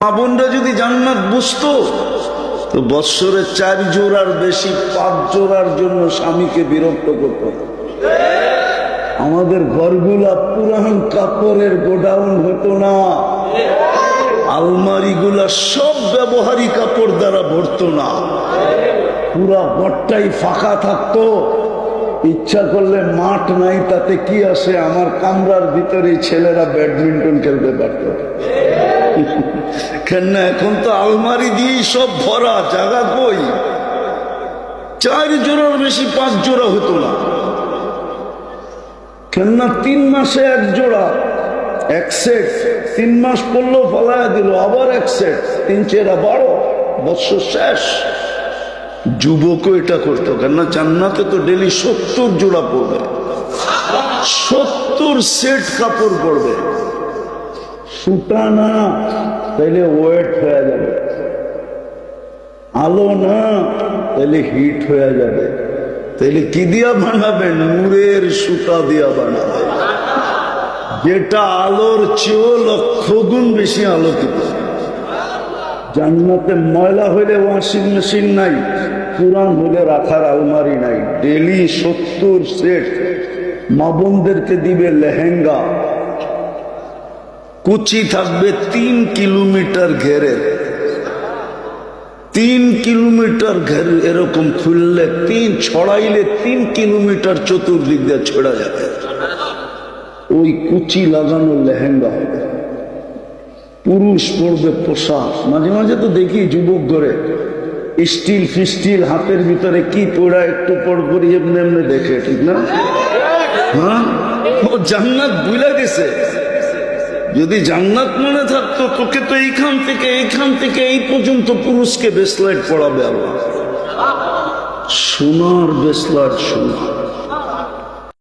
মা বোনরা যদি জান্নাত বুঝতো তো বৎসরে 4 জোড়ার বেশি 5 জোড়ার জন্য স্বামীকে বিরক্ত করত। আমাদের ঘরগুলা পুরান কাপড়ের গোডাউন হতো না, আলমারিগুলা সব ব্যবহারিক কাপড় দ্বারা ভরতো না, পুরা ঘরটাই ফাঁকা থাকতো। ইচ্ছা করলে মাঠ নাই, তাতে কি আসে, আমার কামরার ভিতরে ছেলেরা ব্যাডমিন্টন খেলতে পারত। কেন এখন তো আলমারি দিয়ে সব ভরা, জায়গা কই? 4 জোড়ার বেশি 5 জোড়া হতো না। কেননা 3 মাসে 1 জোড়া, 1 সেট, 3 মাস পড়লো ফলায়া দিল, আবার 1 সেট, 3 চেরা 12, বৎসর শেষ। যুবকও এটা করতো, কেননা জান্নাতে তো ডেলি 70 জোড়া পড়বে, 70 সেট কাপড় পড়বে। সুতা না তাইলে ওয়েট হয়ে যাবে, আলো না তাইলে হিট হয়ে যাবে। তাইলে কি দিয়া বানাবেন? নূরের সুতা দিয়া বানাবে, যেটা আলোর চেয়েও 1,00,000 গুণ বেশি আলোকিত। জান্নাতে ময়লা হইলে ওয়াশিং মেশিন নাই, পুরান হইলে রাখার আলমারি নাই। Daily 70 set. মা বোনদেরকে দিবে লেহেঙ্গা, কুচি থাকবে 3 কিলোমিটার ঘেরের, 3 কিলোমিটার ঘের, এরকম খুললে 3 ছড়াইলে 3 কিলোমিটার চতুর্দিক দিয়ে ছড়া যাবে। ওই কুচি লাগানো লেহেঙ্গা হবে। পুরুষ পড়বে পোশাক। মাঝে মাঝে তো দেখি যুবক ধরে স্টিল ফিস্টিল হাতের ভিতরে কি পড়া, একটু পর করি এমনি এমনি দেখে, ঠিক না? হ্যাঁ, ও জান্নাত ভুলে গেছে। যদি জান্নাত মনে থাকতো, তোকে তো এইখান থেকে এই পর্যন্ত পুরুষকে বেসলাইট পড়াবে আল্লাহ, সোনার বেসলাইট, সোনা।